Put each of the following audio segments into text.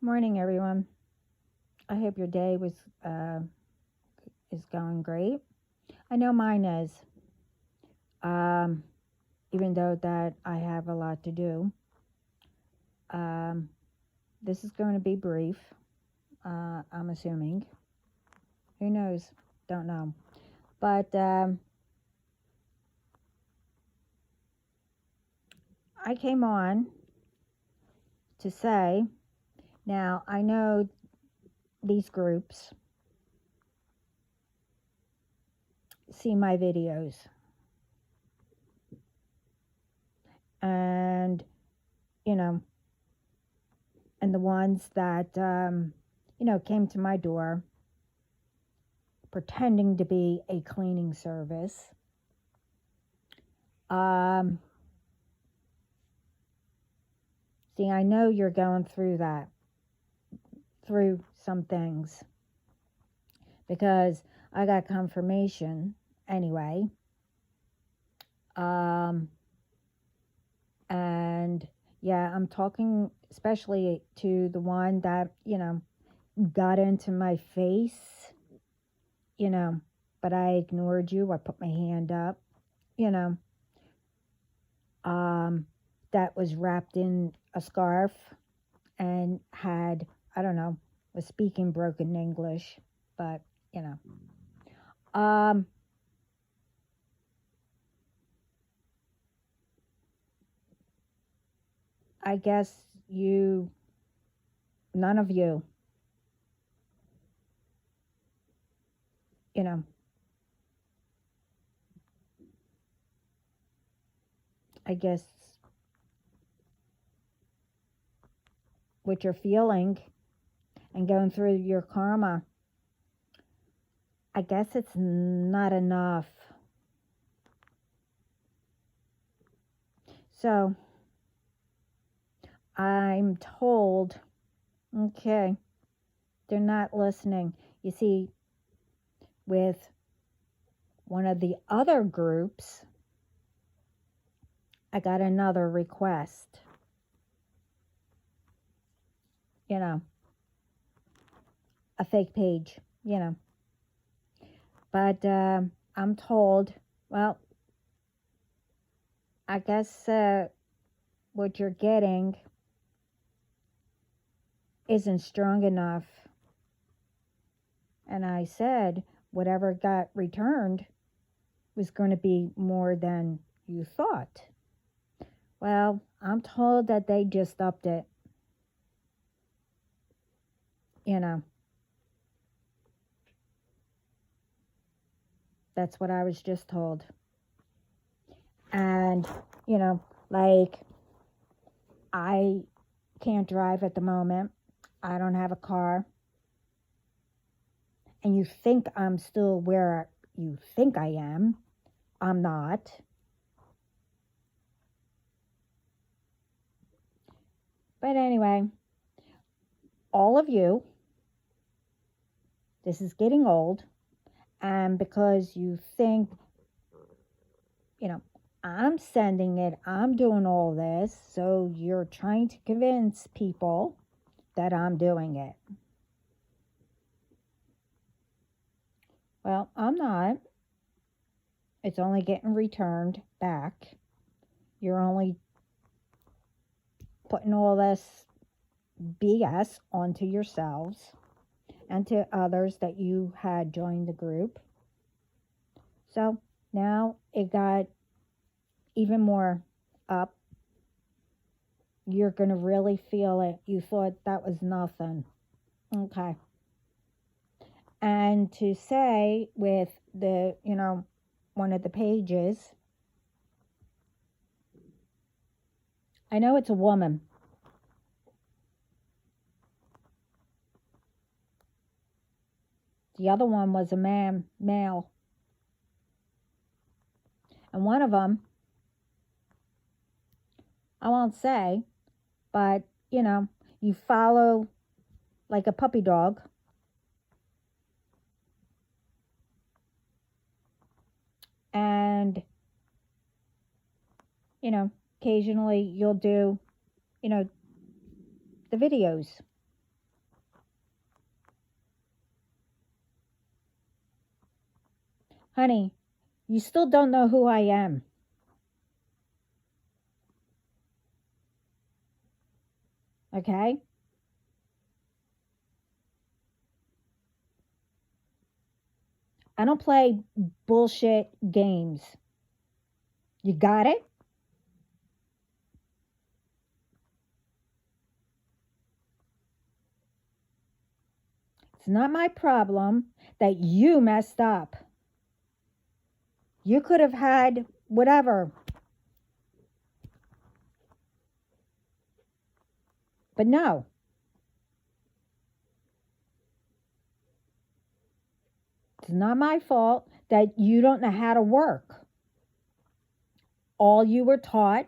Morning, everyone. I hope your day was is going great. I know mine is. Um, Even though that I have a lot to do. Um, this is going to be brief. I'm assuming. Who knows? Don't know. But I came on to say. Now I know these groups see my videos, and you know, and the ones that came to my door pretending to be a cleaning service. Um, See, I know you're going through that, through some things, because I got confirmation anyway. Um, and yeah, I'm talking especially to the one that, got into my face, but I ignored you. I put my hand up, you know, um, that was wrapped in a scarf and had, I don't know, was speaking broken English, but, you know. I guess none of you, you know, I guess what you're feeling and going through your karma, I guess it's not enough. So I'm told, okay, they're not listening. You see, with one of the other groups, I got another request, a fake page, But I'm told, well, I guess what you're getting isn't strong enough. And I said, whatever got returned was going to be more than you thought. Well, I'm told that they just upped it. That's what I was just told. And, like, I can't drive at the moment. I don't have a car. And you think I'm still where you think I am. I'm not. But anyway, all of you, this is getting old. And because you think, I'm sending it, I'm doing all this, so you're trying to convince people that I'm doing it. Well, I'm not. It's only getting returned back. You're only putting all this BS onto yourselves and to others that you had joined the group. So now it got even more up. You're going to really feel it. You thought that was nothing. Okay. And to say with the, one of the pages, I know it's a woman. The other one was a male. And one of them, I won't say, but, you follow like a puppy dog. And, occasionally you'll do, the videos. Honey, you still don't know who I am. Okay? I don't play bullshit games. You got it? It's not my problem that you messed up. You could have had whatever. But no, it's not my fault that you don't know how to work. All you were taught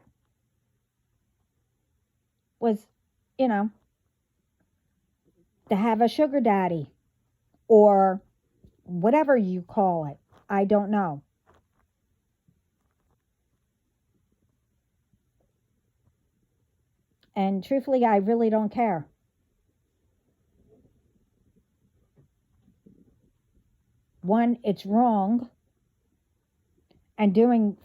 was, you know, to have a sugar daddy or whatever you call it. I don't know. And truthfully, I really don't care. One, it's wrong, and doing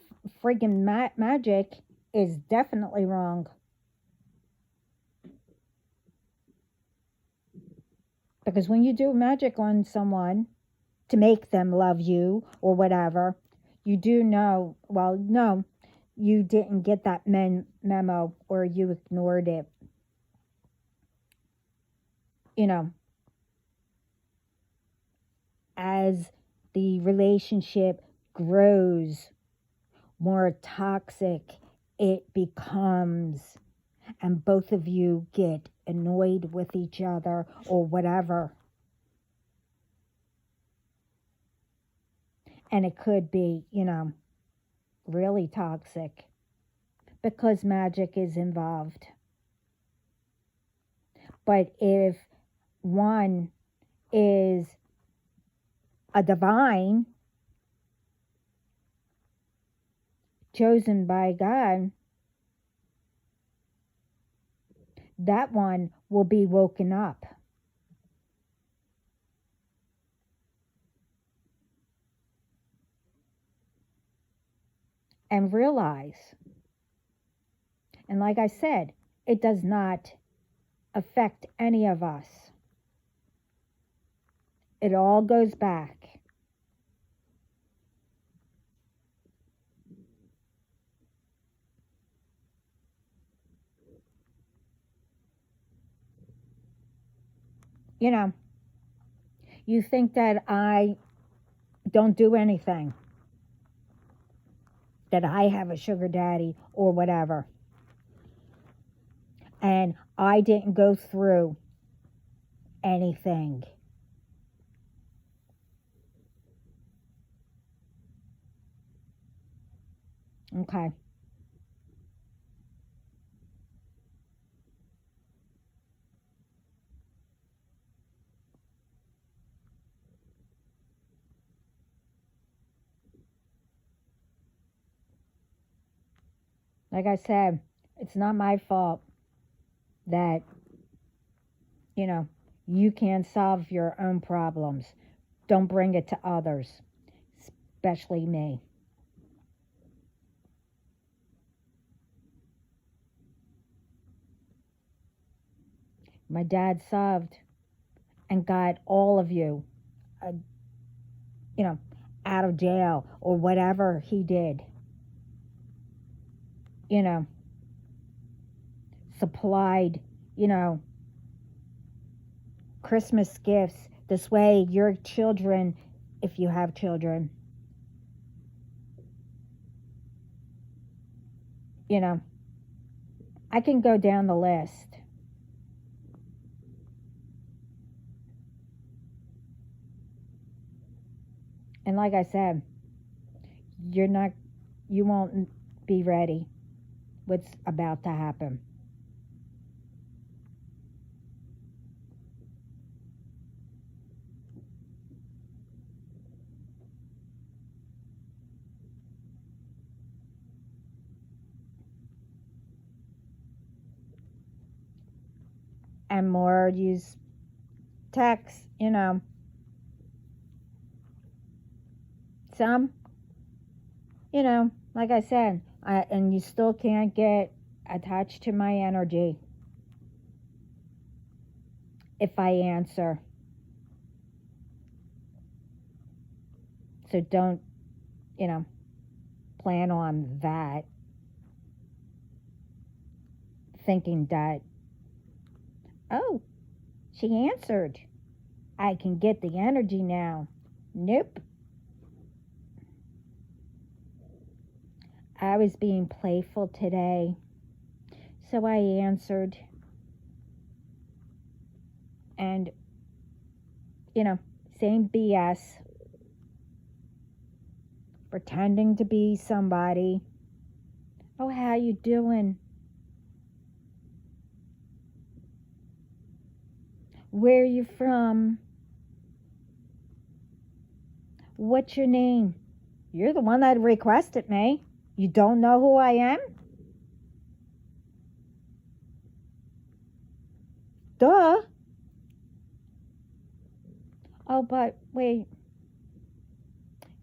freaking magic is definitely wrong. Because when you do magic on someone to make them love you or whatever, you do know, well, no, you didn't get that memo or you ignored it. You know, as the relationship grows more toxic, it becomes, and both of you get annoyed with each other or whatever. And it could be, really toxic because magic is involved. But if one is a divine chosen by God, that one will be woken up. And realize, and like I said, it does not affect any of us. It all goes back. You think that I don't do anything, that I have a sugar daddy or whatever, and I didn't go through anything. Okay. Like I said, it's not my fault that, you know, you can't solve your own problems. Don't bring it to others, especially me. My dad solved and got all of you, uh, you know, out of jail or whatever he did. You know, supplied, you know, Christmas gifts. This way, your children, if you have children, you know, I can go down the list. And like I said, you're not, you won't be ready what's about to happen. And more use text, Some, like I said, and you still can't get attached to my energy if I answer. So don't, plan on that, thinking that, oh, she answered. I can get the energy now. Nope. I was being playful today, so I answered. And, same BS. Pretending to be somebody. Oh, how you doing? Where are you from? What's your name? You're the one that requested me. You don't know who I am? Duh. Oh, but wait.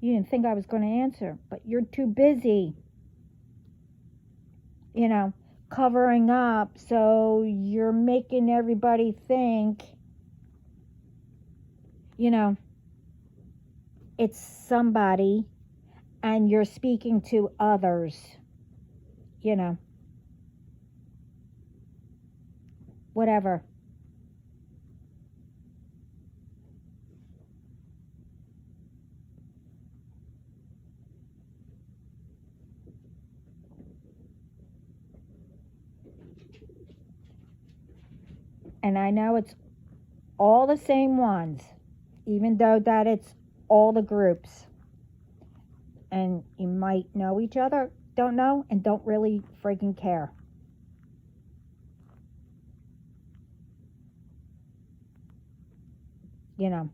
You didn't think I was going to answer, but you're too busy, covering up, so you're making everybody think, it's somebody, and you're speaking to others, whatever. And I know it's all the same ones, even though that it's all the groups. And you might know each other, don't know, and don't really freaking care. The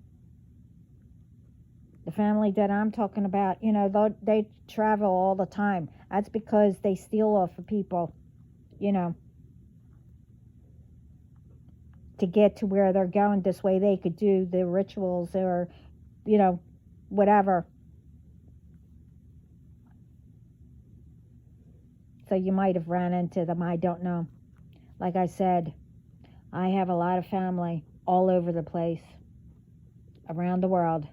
family that I'm talking about, they travel all the time. That's because they steal off of people, to get to where they're going. This way they could do the rituals or, whatever. So you might have ran into them. I don't know. Like I said, I have a lot of family all over the place, around the world.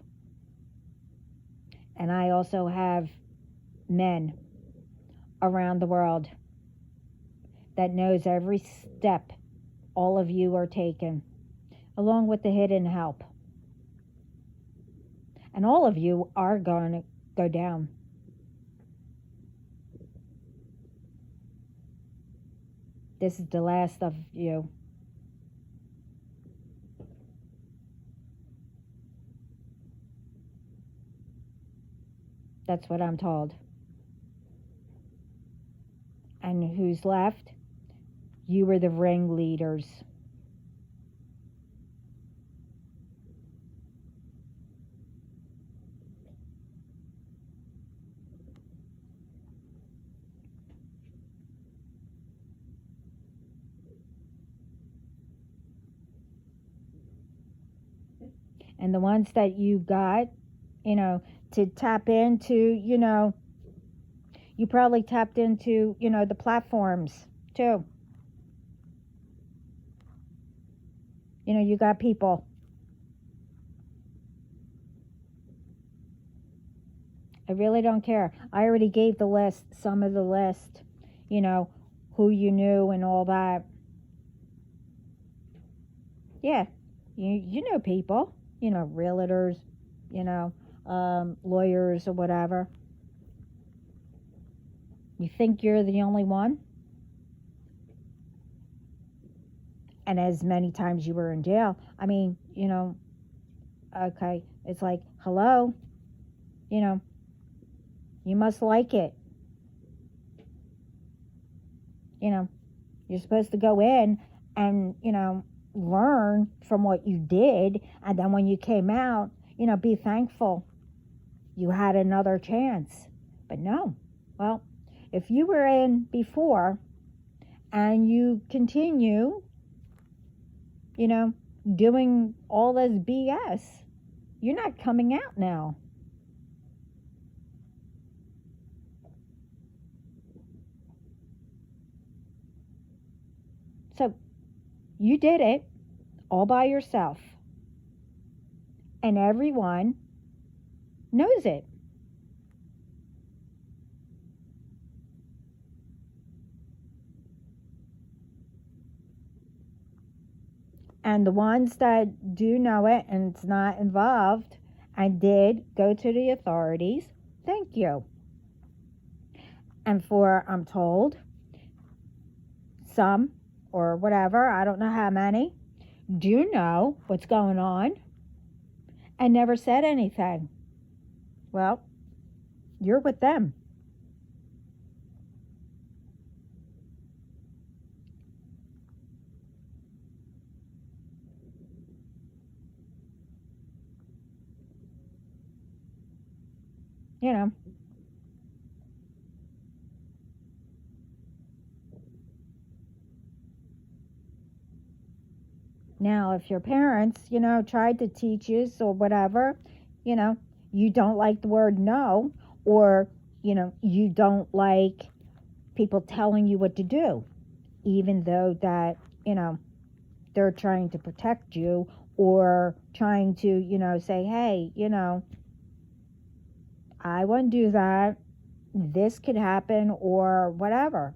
And I also have men around the world that knows every step all of you are taking, along with the hidden help. And all of you are going to go down. This is the last of you. That's what I'm told. And who's left? You were the ringleaders. And the ones that you got, to tap into, you probably tapped into, the platforms too. You got people. I really don't care. I already gave the list, some of the list, who you knew and all that. Yeah, you know people, realtors, lawyers or whatever. You think you're the only one? And as many times you were in jail. I mean, okay, it's like, hello, you must like it. You're supposed to go in and, learn from what you did. And then when you came out, be thankful you had another chance. But no. Well, if you were in before and you continue, doing all this BS, you're not coming out now. So you did it all by yourself. And everyone knows it. And the ones that do know it and it's not involved and did go to the authorities, thank you. And for, I'm told, some or whatever, I don't know how many, do know what's going on and never said anything. Well, you're with them. You know. Now, if your parents, tried to teach you or whatever, you know, you don't like the word no, or, you don't like people telling you what to do, even though that, they're trying to protect you or trying to, say, hey, I wouldn't do that. This could happen or whatever.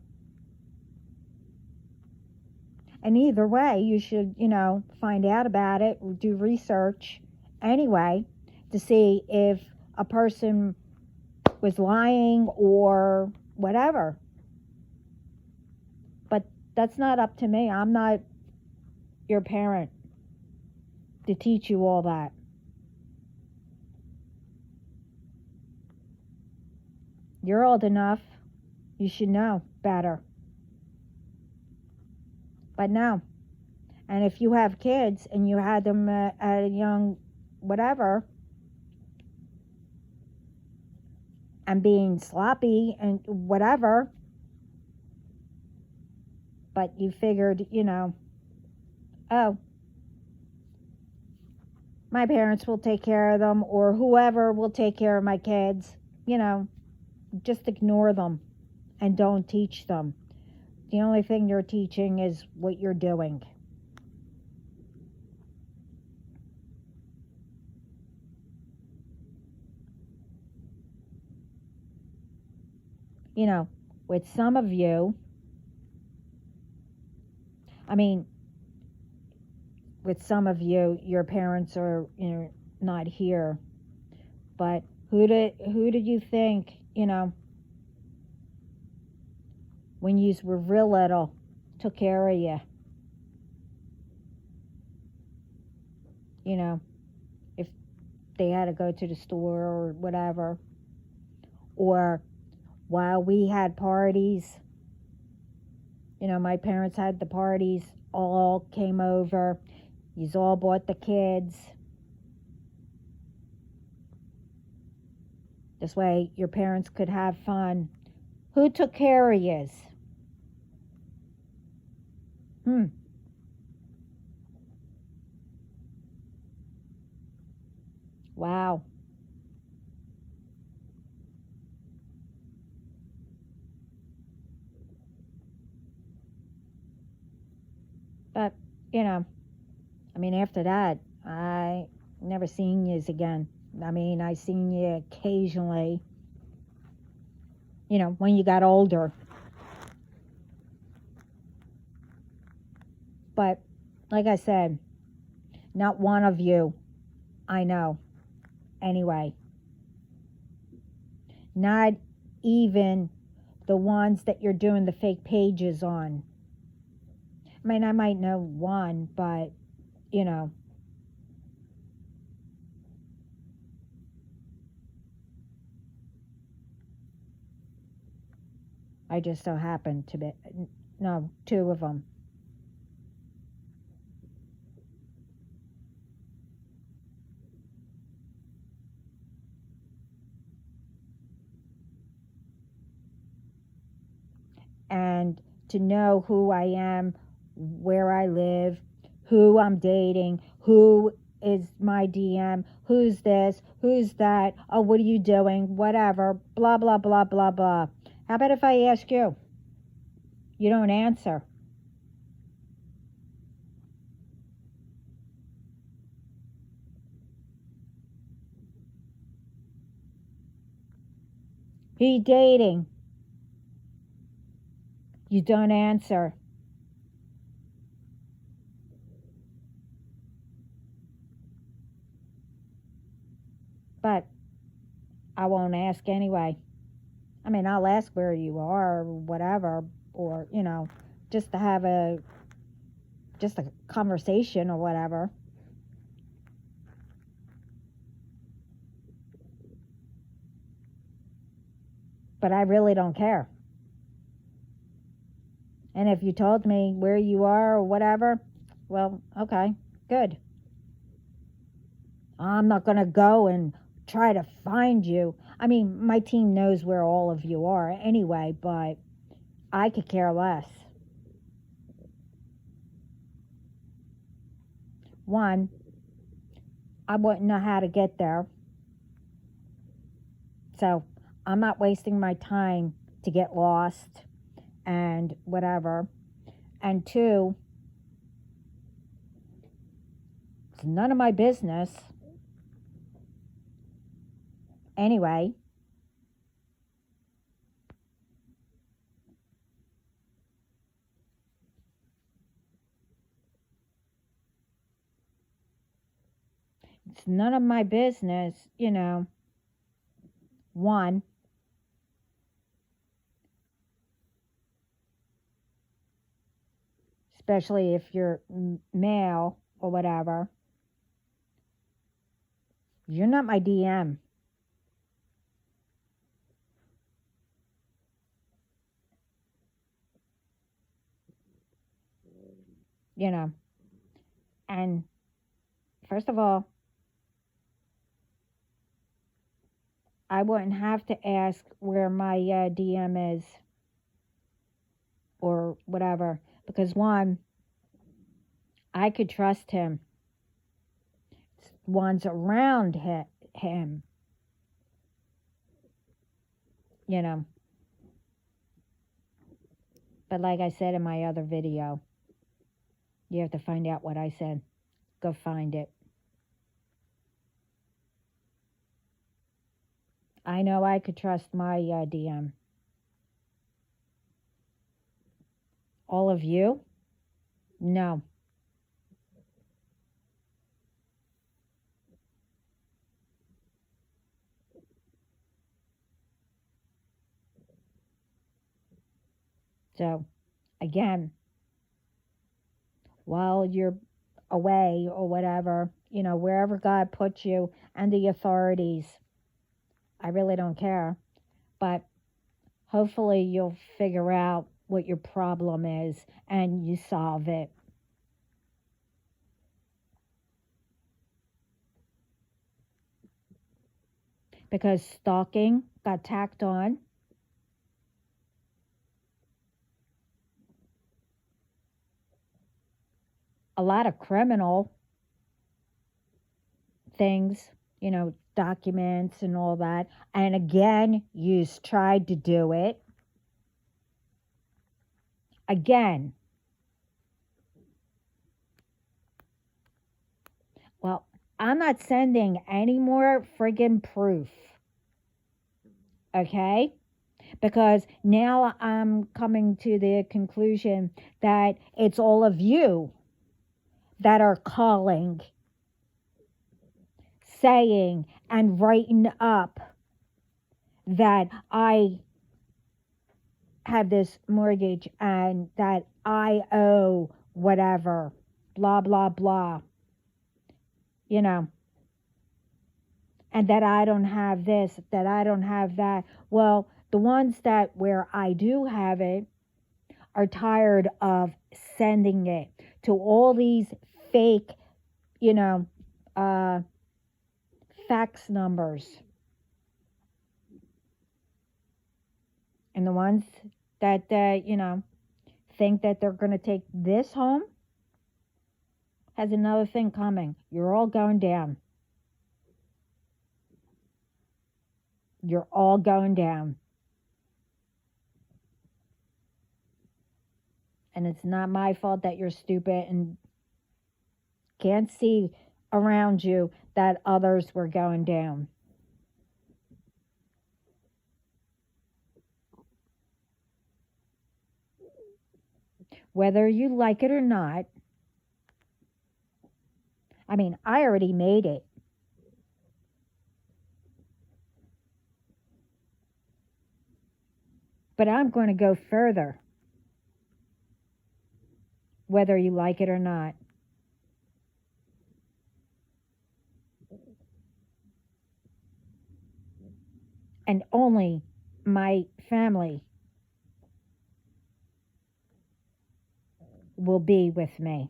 And either way, you should, find out about it, do research anyway to see if a person was lying or whatever. But that's not up to me. I'm not your parent to teach you all that. You're old enough. You should know better. But no. And if you have kids and you had them at a young whatever and being sloppy and whatever, but you figured, oh, my parents will take care of them or whoever will take care of my kids, just ignore them and don't teach them. The only thing you're teaching is what you're doing. With some of you, with some of you, your parents are, not here. But who did you think, when you were real little, took care of you? If they had to go to the store or whatever, or while we had parties, my parents had the parties, all came over, you all bought the kids. This way your parents could have fun. Who took care of yous? Wow. But, after that, I never seen yous again. I seen you occasionally, when you got older. But, like I said, not one of you I know. Anyway. Not even the ones that you're doing the fake pages on. I might know one, but, I just so happen to be, no, two of them. And to know who I am, where I live, who I'm dating, who is my DM, who's this, who's that, oh, what are you doing, whatever, blah, blah, blah, blah, blah. How about if I ask you? You don't answer. Who you dating? You don't answer. But I won't ask anyway. I mean, I'll ask where you are or whatever, or, just to have just a conversation or whatever. But I really don't care. And if you told me where you are or whatever, well, okay, good. I'm not going to go and try to find you. I mean, my team knows where all of you are anyway, but I could care less. One, I wouldn't know how to get there. So I'm not wasting my time to get lost and whatever. And two, it's none of my business. Anyway, it's none of my business, One, especially if you're male or whatever, you're not my DM. And first of all, I wouldn't have to ask where my DM is or whatever, because one, I could trust him. One's around him, you know. But like I said in my other video, you have to find out what I said. Go find it. I know I could trust my DM. All of you? No. So, again, while you're away or whatever, wherever God puts you and the authorities, I really don't care. But hopefully you'll figure out what your problem is and you solve it. Because stalking got tacked on. A lot of criminal things, documents and all that. And again, you tried to do it. Again. Well, I'm not sending any more friggin' proof. Okay? Because now I'm coming to the conclusion that it's all of you that are calling, saying, and writing up that I have this mortgage and that I owe whatever, blah, blah, blah, and that I don't have this, that I don't have that. Well, the ones that where I do have it are tired of sending it to all these fake, fax numbers. And the ones that, think that they're going to take this home has another thing coming. You're all going down. You're all going down. And it's not my fault that you're stupid and can't see around you that others were going down. whether you like it or not. I mean, I already made it. But I'm going to go further, whether you like it or not. And only my family will be with me.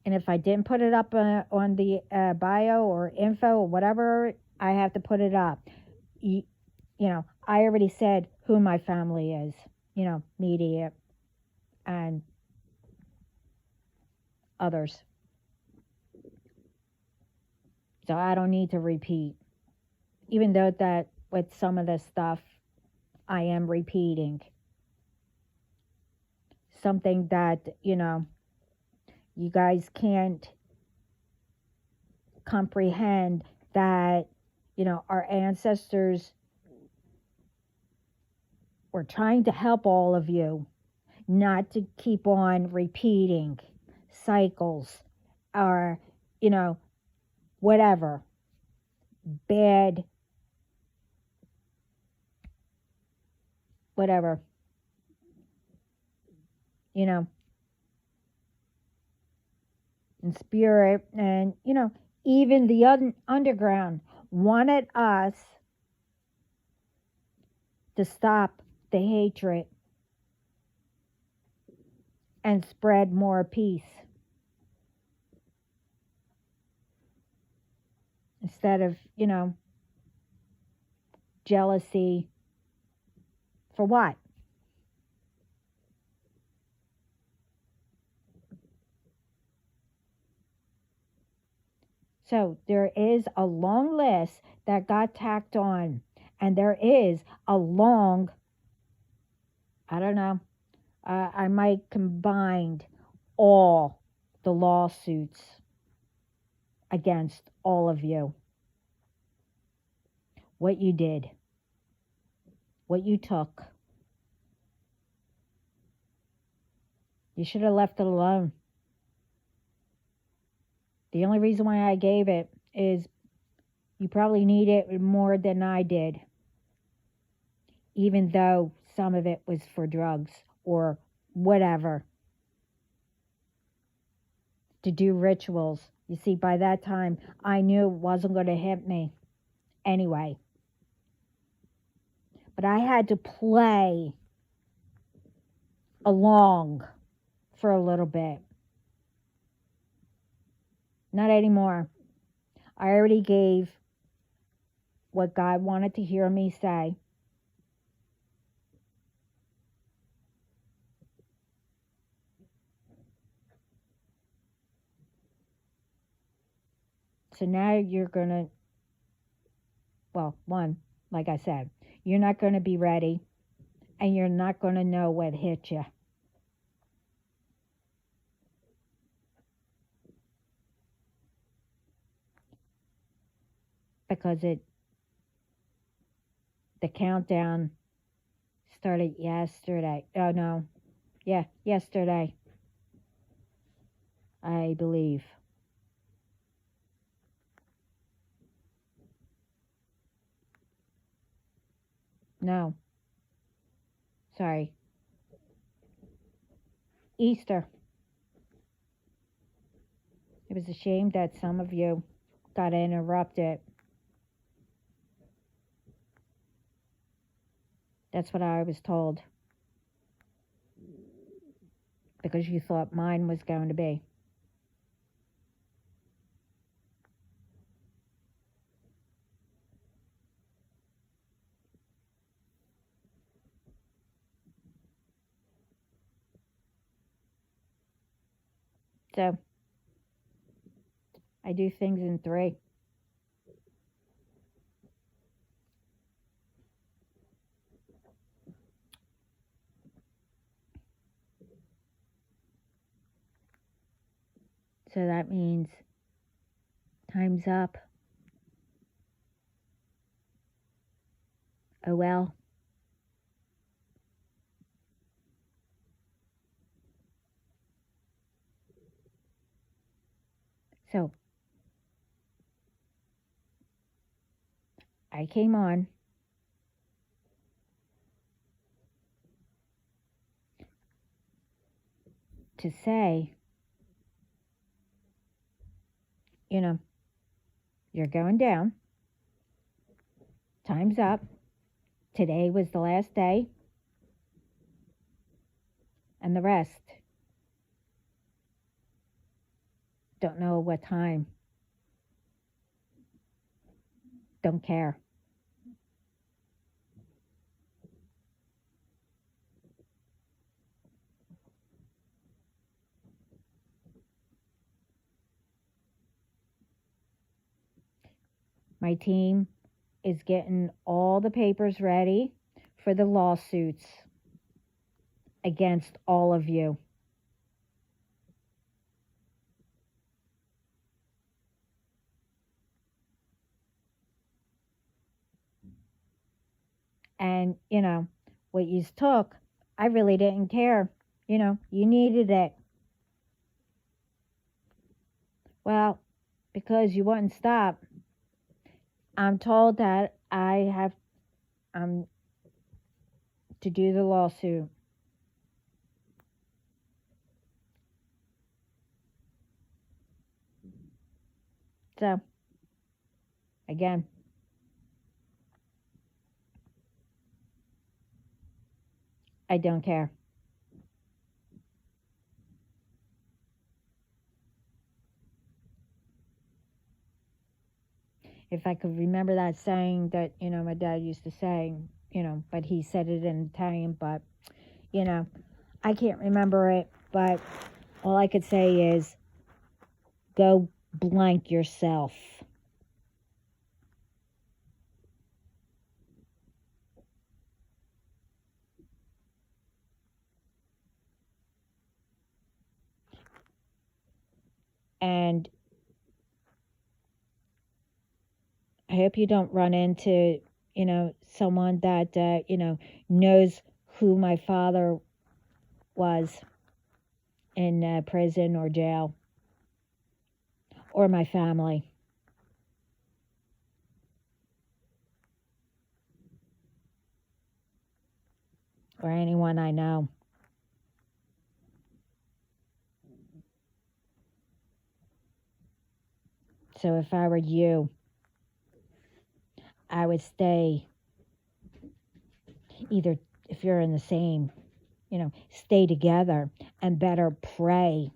And if I didn't put it up on the bio or info or whatever, I have to put it up. I already said who my family is, media and others. So I don't need to repeat, even though that with some of the stuff I am repeating. Something that, you guys can't comprehend that, our ancestors were trying to help all of you not to keep on repeating cycles or, whatever bad, whatever, in spirit. And, even the underground wanted us to stop the hatred and spread more peace instead of, jealousy. For what? So there is a long list that got tacked on, and there is a long, I don't know, I might combine all the lawsuits against all of you. What you did, what you took. You should have left it alone. The only reason why I gave it is you probably need it more than I did, even though some of it was for drugs or whatever, to do rituals. You see, by that time, I knew it wasn't going to hit me anyway. But I had to play along for a little bit. Not anymore. I already gave what God wanted to hear me say. So now you're going to, well, one, like I said, you're not going to be ready and you're not going to know what hit you. Because the countdown started yesterday. Oh, no. Yeah, yesterday, I believe. No. Sorry. Easter. It was a shame that some of you got interrupted. That's what I was told. Because you thought mine was going to be. So, I do things in 3. So that means time's up. Oh well. So I came on to say, you know, you're going down. Time's up. Today was the last day. And the rest, don't know what time. Don't care. My team is getting all the papers ready for the lawsuits against all of you. And, what you took, I really didn't care. You needed it. Well, because you wouldn't stop, I'm told that I have to do the lawsuit. So, again, I don't care. If I could remember that saying that, my dad used to say, but he said it in Italian, but, I can't remember it, but all I could say is go blank yourself. And I hope you don't run into, someone that, knows who my father was in prison or jail, or my family, or anyone I know. So if I were you, I would stay, either if you're in the same, stay together and better pray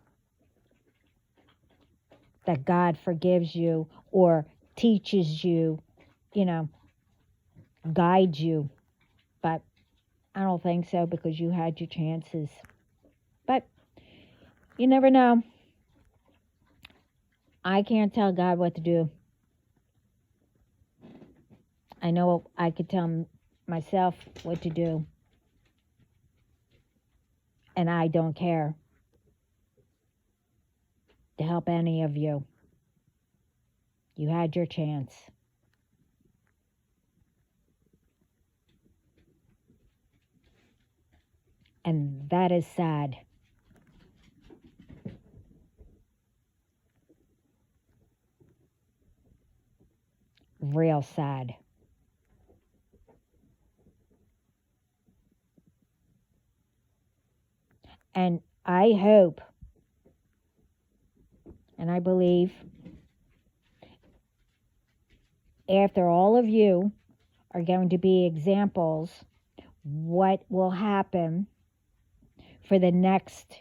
that God forgives you or teaches you, guides you. But I don't think so, because you had your chances. But you never know. I can't tell God what to do. I know I could tell myself what to do. And I don't care to help any of you. You had your chance. And that is sad. Real sad. And I hope and I believe after all of you are going to be examples, what will happen for the next,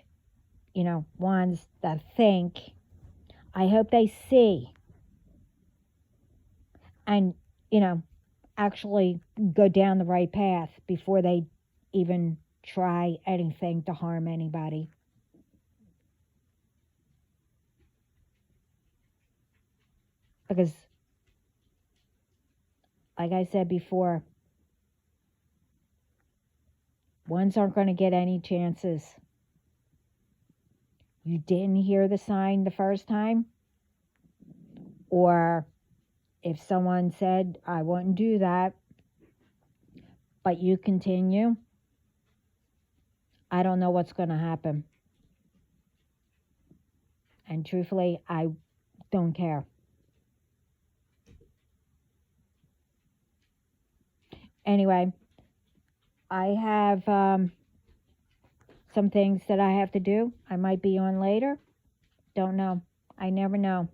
ones that think. I hope they see and, actually go down the right path before they even try anything to harm anybody. Because, like I said before, ones aren't going to get any chances. You didn't hear the sign the first time, or if someone said, I wouldn't do that, but you continue, I don't know what's going to happen. And truthfully, I don't care. Anyway, I have some things that I have to do. I might be on later. Don't know. I never know.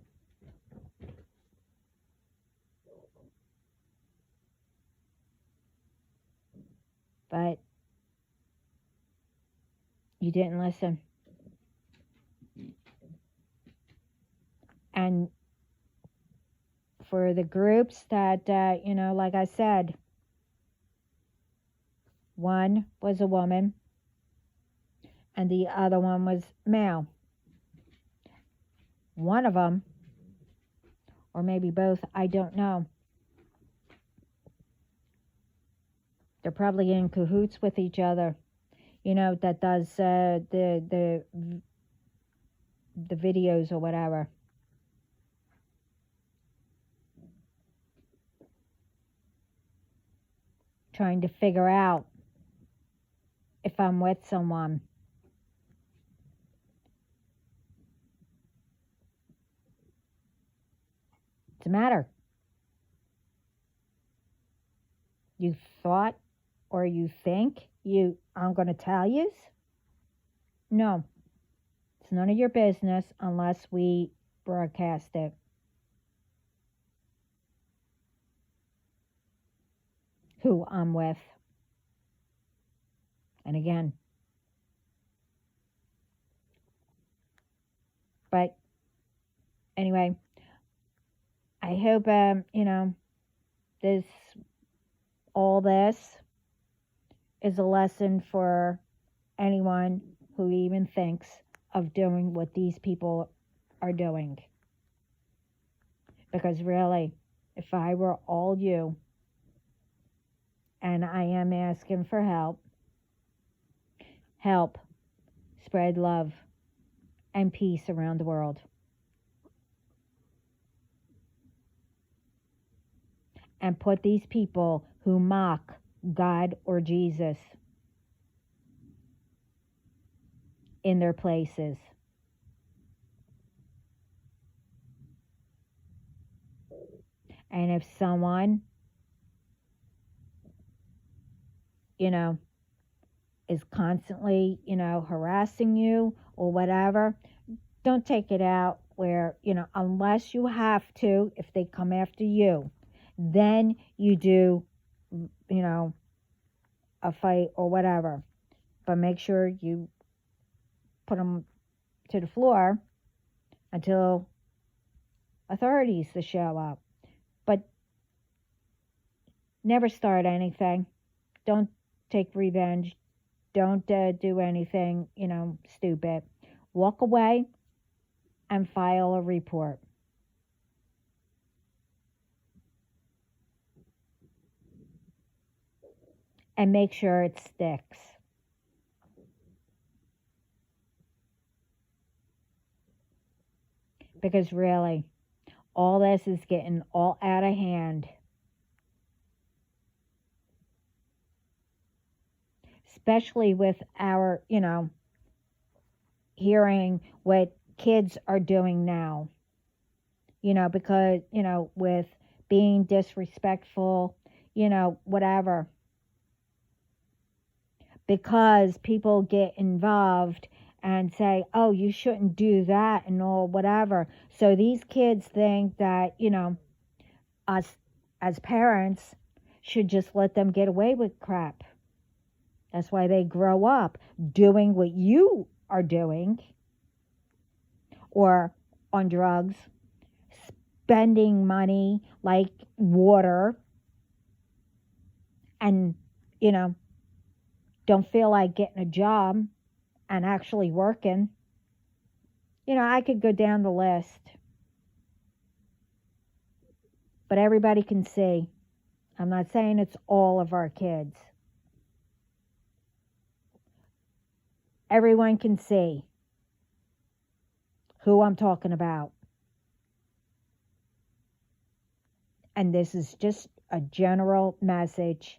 But you didn't listen. And for the groups that, like I said, one was a woman and the other one was male. One of them, or maybe both, I don't know. They're probably in cahoots with each other. That does the videos or whatever. Trying to figure out if I'm with someone. What's the matter? You thought or you think I'm going to tell you? No. It's none of your business unless we broadcast it. Who I'm with. And again. But anyway, I hope, all this is a lesson for anyone who even thinks of doing what these people are doing. Because really, if I were all you, and I am asking for help spread love and peace around the world. And put these people who mock God or Jesus in their places. And if someone, is constantly, harassing you or whatever, don't take it out where, unless you have to, if they come after you, then you do, a fight or whatever. But make sure you put them to the floor until authorities to show up. But never start anything. Don't take revenge. Don't do anything, stupid. Walk away and file a report. And make sure it sticks. Because really, all this is getting all out of hand. Especially with our, hearing what kids are doing now. Because, with being disrespectful, whatever. Because people get involved and say, oh, you shouldn't do that and all whatever. So these kids think that, us as parents should just let them get away with crap. That's why they grow up doing what you are doing, or on drugs, spending money like water, and, don't feel like getting a job and actually working. I could go down the list. But everybody can see. I'm not saying it's all of our kids. Everyone can see who I'm talking about. And this is just a general message,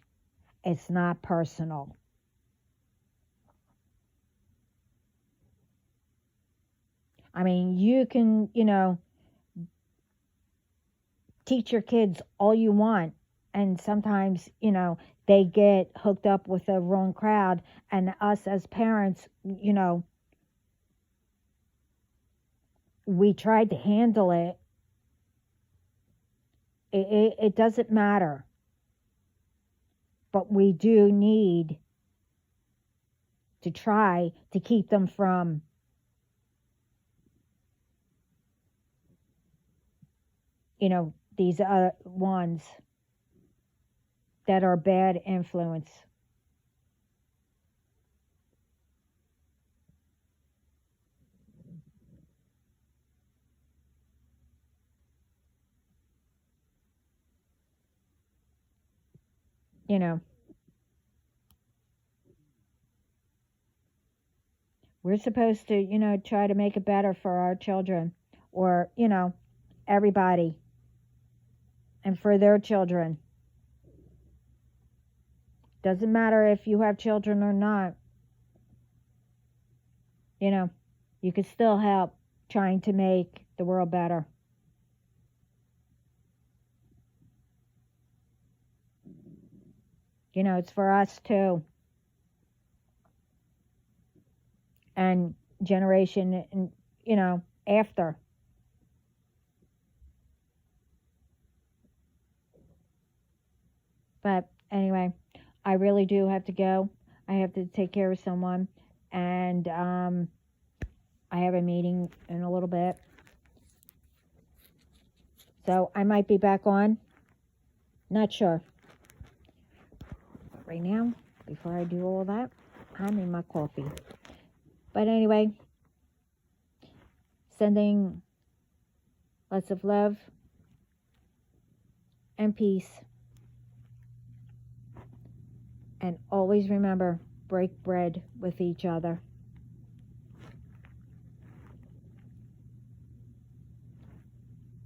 It's not personal. I mean, you can, teach your kids all you want. And sometimes, they get hooked up with the wrong crowd. And us as parents, we tried to handle it. It doesn't matter. But we do need to try to keep them from, these other ones that are bad influence. You know, we're supposed to, try to make it better for our children or, everybody and for their children. Doesn't matter if you have children or not. You could still help trying to make the world better. It's for us too. And generation, and after. But anyway, I really do have to go. I have to take care of someone. And I have a meeting in a little bit. So I might be back on. Not sure. Right now, before I do all that, I'm in my coffee. But anyway, sending lots of love and peace. And always remember, break bread with each other.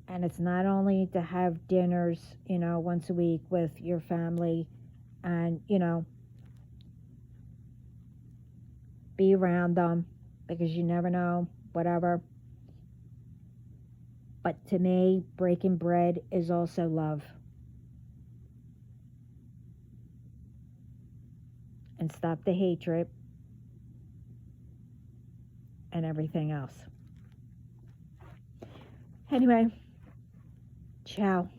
And it's not only to have dinners, once a week with your family and, be around them because you never know, whatever. But to me, breaking bread is also love. And stop the hatred and everything else. Anyway, ciao.